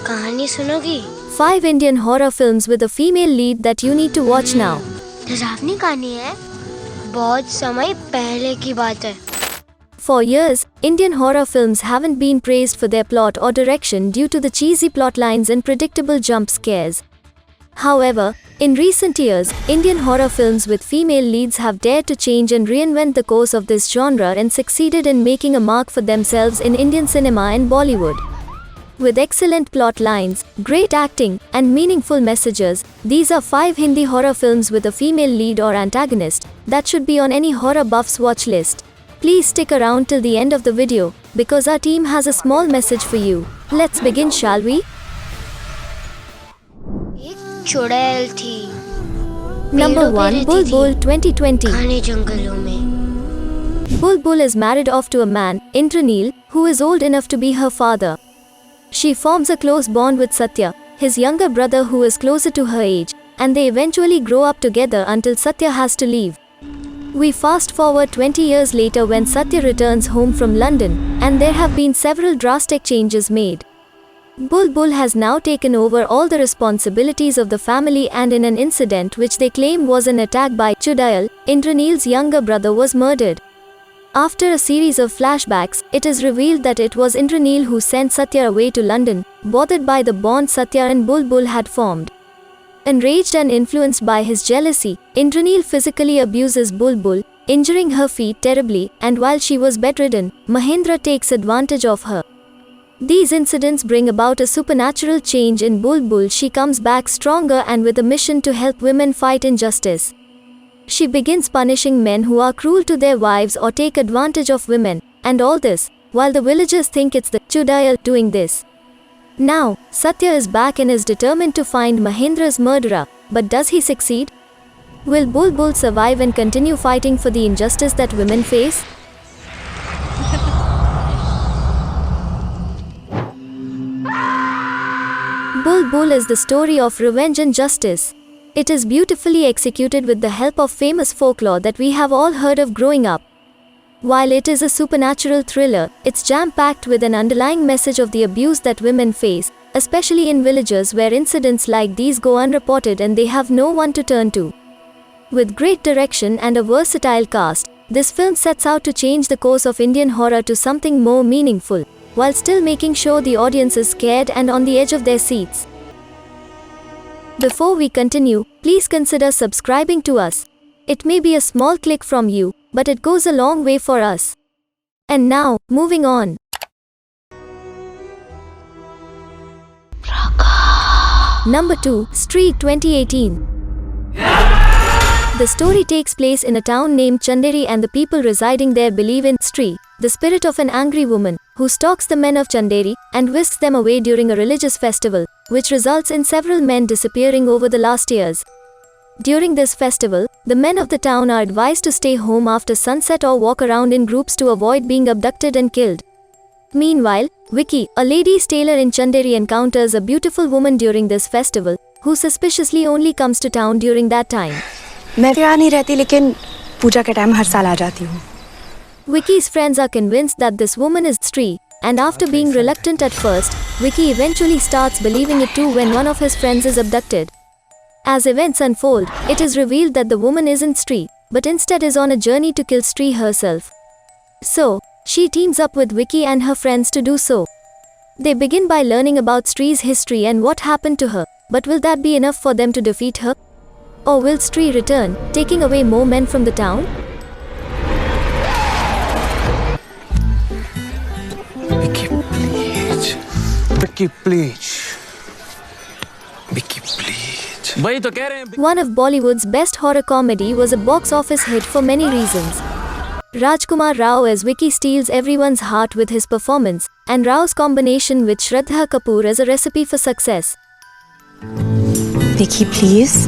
कहानी सुनोगी? 5 Indian horror films with a female lead that you need to watch now. डरावनी कहानी है, बहुत समय पहले की बात है. For years, Indian horror films haven't been praised for their plot or direction due to the cheesy plotlines and predictable jump scares. However, in recent years, Indian horror films with female leads have dared to change and reinvent the course of this genre and succeeded in making a mark for themselves in Indian cinema and Bollywood. With excellent plot lines, great acting, and meaningful messages, these are 5 Hindi horror films with a female lead or antagonist that should be on any horror buff's watch list. Please stick around till the end of the video, because our team has a small message for you. Let's begin, shall we? एक चुड़ैल थी. Number 1, Bulbul 2020. घने जंगलों में. Bulbul is married off to a man, Indranil, who is old enough to be her father. She forms a close bond with Satya, his younger brother who is closer to her age, and they eventually grow up together until Satya has to leave. We fast forward 20 years later when Satya returns home from London, and there have been several drastic changes made. Bulbul has now taken over all the responsibilities of the family, and in an incident which they claim was an attack by Chudayal, Indranil's younger brother was murdered. After a series of flashbacks, it is revealed that it was Indranil who sent Satya away to London, bothered by the bond Satya and Bulbul had formed. Enraged and influenced by his jealousy, Indranil physically abuses Bulbul, injuring her feet terribly, and while she was bedridden, Mahendra takes advantage of her. These incidents bring about a supernatural change in Bulbul. She comes back stronger and with a mission to help women fight injustice. She begins punishing men who are cruel to their wives or take advantage of women, and all this, while the villagers think it's the Chudayal doing this. Now, Satya is back and is determined to find Mahendra's murderer, but does he succeed? Will Bulbul survive and continue fighting for the injustice that women face? Bulbul is the story of revenge and justice. It is beautifully executed with the help of famous folklore that we have all heard of growing up. While it is a supernatural thriller, it's jam-packed with an underlying message of the abuse that women face, especially in villages where incidents like these go unreported and they have no one to turn to. With great direction and a versatile cast, this film sets out to change the course of Indian horror to something more meaningful, while still making sure the audience is scared and on the edge of their seats. Before we continue, please consider subscribing to us. It may be a small click from you, but it goes a long way for us. And now, moving on. Number 2, Street 2018. The story takes place in a town named Chanderi, and the people residing there believe in Stree, the spirit of an angry woman, who stalks the men of Chanderi and whisks them away during a religious festival, which results in several men disappearing over the last years. During this festival, the men of the town are advised to stay home after sunset or walk around in groups to avoid being abducted and killed. Meanwhile, Vicky, a ladies' tailor in Chanderi, encounters a beautiful woman during this festival, who suspiciously only comes to town during that time. मैं यहाँ नहीं रहती, लेकिन पूजा के time हर साल आ जाती हूँ. Vicky's friends are convinced that this woman is Stree, and after being reluctant at first, Vicky eventually starts believing it too when one of his friends is abducted. As events unfold, it is revealed that the woman isn't Stree, but instead is on a journey to kill Stree herself. So, she teams up with Vicky and her friends to do so. They begin by learning about Stree's history and what happened to her, but will that be enough for them to defeat her? Or will Stree return, taking away more men from the town? Vicky, please. Vicky, please. Vicky, please. One of Bollywood's best horror comedy was a box office hit for many reasons. Rajkumar Rao as Vicky steals everyone's heart with his performance, and Rao's combination with Shraddha Kapoor as a recipe for success. Vicky, please.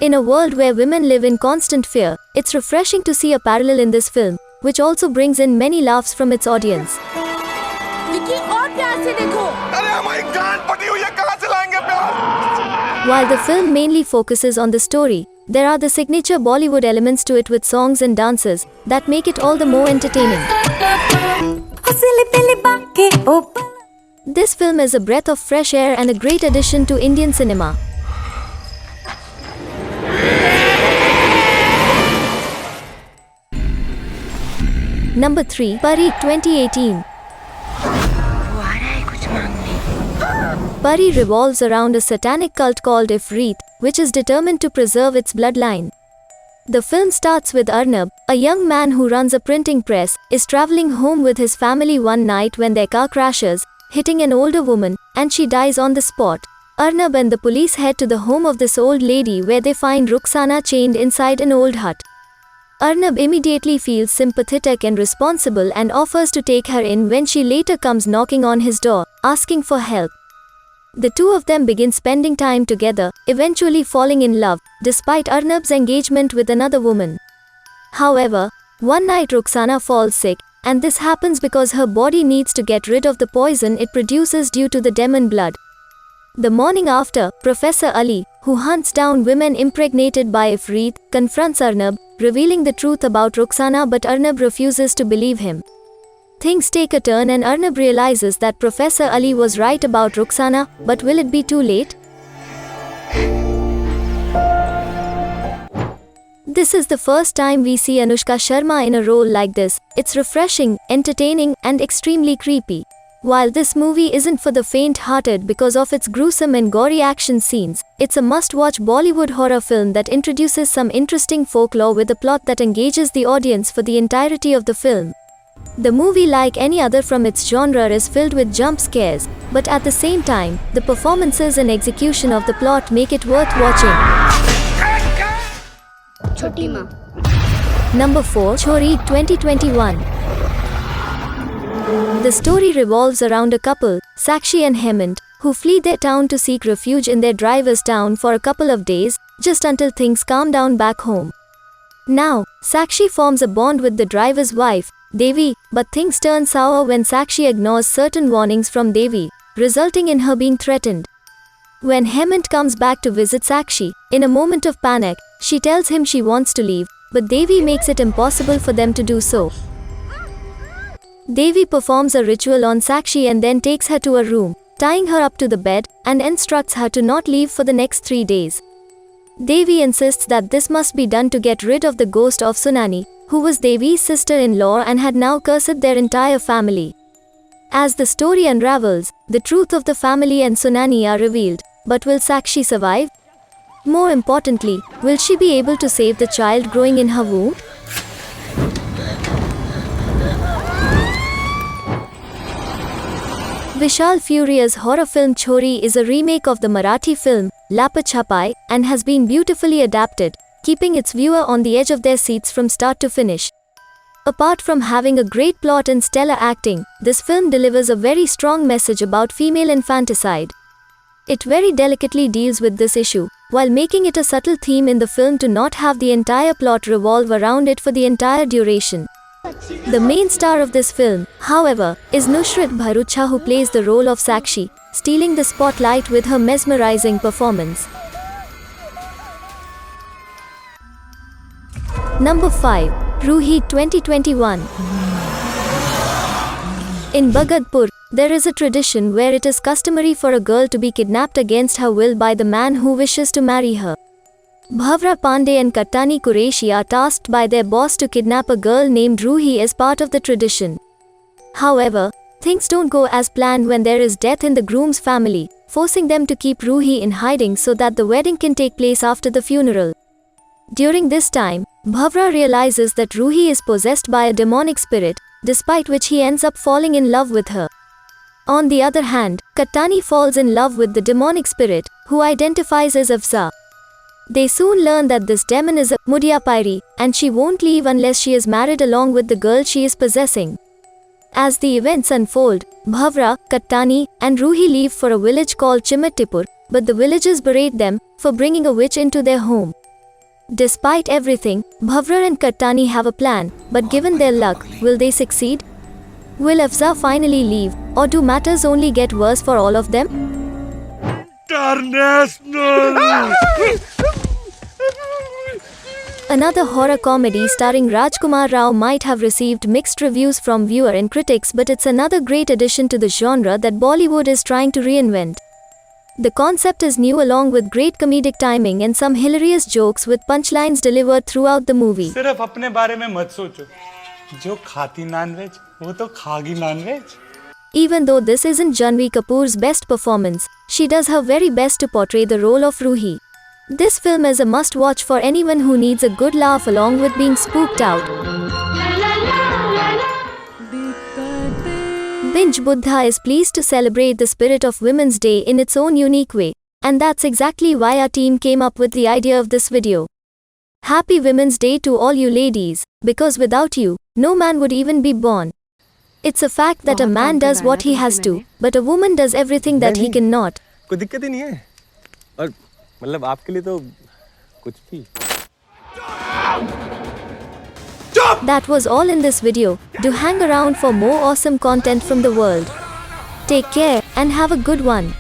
In a world where women live in constant fear, it's refreshing to see a parallel in this film, which also brings in many laughs from its audience. While the film mainly focuses on the story, there are the signature Bollywood elements to it with songs and dances that make it all the more entertaining. This film is a breath of fresh air and a great addition to Indian cinema. Number 3, Pari 2018. Pari revolves around a satanic cult called Ifrit, which is determined to preserve its bloodline. The film starts with Arnab, a young man who runs a printing press, is traveling home with his family one night when their car crashes, hitting an older woman, and she dies on the spot. Arnab and the police head to the home of this old lady where they find Rukhsana chained inside an old hut. Arnab immediately feels sympathetic and responsible and offers to take her in when she later comes knocking on his door, asking for help. The two of them begin spending time together, eventually falling in love, despite Arnab's engagement with another woman. However, one night Rukhsana falls sick, and this happens because her body needs to get rid of the poison it produces due to the demon blood. The morning after, Professor Ali, who hunts down women impregnated by Ifrit, confronts Arnab, revealing the truth about Rukhsana, but Arnab refuses to believe him. Things take a turn and Arnab realizes that Professor Ali was right about Rukhsana, but will it be too late? This is the first time we see Anushka Sharma in a role like this. It's refreshing, entertaining, and extremely creepy. While this movie isn't for the faint-hearted because of its gruesome and gory action scenes, it's a must-watch Bollywood horror film that introduces some interesting folklore with a plot that engages the audience for the entirety of the film. The movie, like any other from its genre, is filled with jump scares, but at the same time, the performances and execution of the plot make it worth watching. Number 4, Chori 2021. The story revolves around a couple, Sakshi and Hemant, who flee their town to seek refuge in their driver's town for a couple of days, just until things calm down back home. Now, Sakshi forms a bond with the driver's wife, Devi, but things turn sour when Sakshi ignores certain warnings from Devi, resulting in her being threatened. When Hemant comes back to visit Sakshi, in a moment of panic, she tells him she wants to leave, but Devi makes it impossible for them to do so. Devi performs a ritual on Sakshi and then takes her to a room, tying her up to the bed, and instructs her to not leave for the next 3 days. Devi insists that this must be done to get rid of the ghost of Sunani, who was Devi's sister-in-law and had now cursed their entire family. As the story unravels, the truth of the family and Sunani are revealed, but will Sakshi survive? More importantly, will she be able to save the child growing in her womb? Vishal Furia's horror film Chori is a remake of the Marathi film Lapachapai and has been beautifully adapted, keeping its viewer on the edge of their seats from start to finish. Apart from having a great plot and stellar acting, this film delivers a very strong message about female infanticide. It very delicately deals with this issue, while making it a subtle theme in the film to not have the entire plot revolve around it for the entire duration. The main star of this film, however, is Nusrat Bharucha, who plays the role of Sakshi, stealing the spotlight with her mesmerizing performance. Number 5, Ruhit 2021. In Bhagatpur, there is a tradition where it is customary for a girl to be kidnapped against her will by the man who wishes to marry her. Bhavra Pandey and Kattani Qureshi are tasked by their boss to kidnap a girl named Ruhi as part of the tradition. However, things don't go as planned when there is death in the groom's family, forcing them to keep Ruhi in hiding so that the wedding can take place after the funeral. During this time, Bhavra realizes that Ruhi is possessed by a demonic spirit, despite which he ends up falling in love with her. On the other hand, Kattani falls in love with the demonic spirit, who identifies as Afza. They soon learn that this demon is a Mudiapairi, and she won't leave unless she is married along with the girl she is possessing. As the events unfold, Bhavra, Kattani, and Ruhi leave for a village called Chimattipur, but the villagers berate them for bringing a witch into their home. Despite everything, Bhavra and Kattani have a plan, but given their luck, will they succeed? Will Afza finally leave, or do matters only get worse for all of them? International! Another horror comedy starring Rajkumar Rao might have received mixed reviews from viewer and critics, but it's another great addition to the genre that Bollywood is trying to reinvent. The concept is new along with great comedic timing and some hilarious jokes with punchlines delivered throughout the movie. सिर्फ अपने बारे में मत सोचो, जो खाती nonveg वो तो खागी nonveg. Even though this isn't Janhvi Kapoor's best performance, she does her very best to portray the role of Ruhi. This film is a must-watch for anyone who needs a good laugh along with being spooked out. Binge Buddha is pleased to celebrate the spirit of Women's Day in its own unique way, and that's exactly why our team came up with the idea of this video. Happy Women's Day to all you ladies, because without you, no man would even be born. It's a fact that a man does what he has to, but a woman does everything that he cannot. कोई दिक्कत ही नहीं है और मतलब आपके लिए तो कुछ भी. That was all in this video. Do hang around for more awesome content from the world. Take care and have a good one.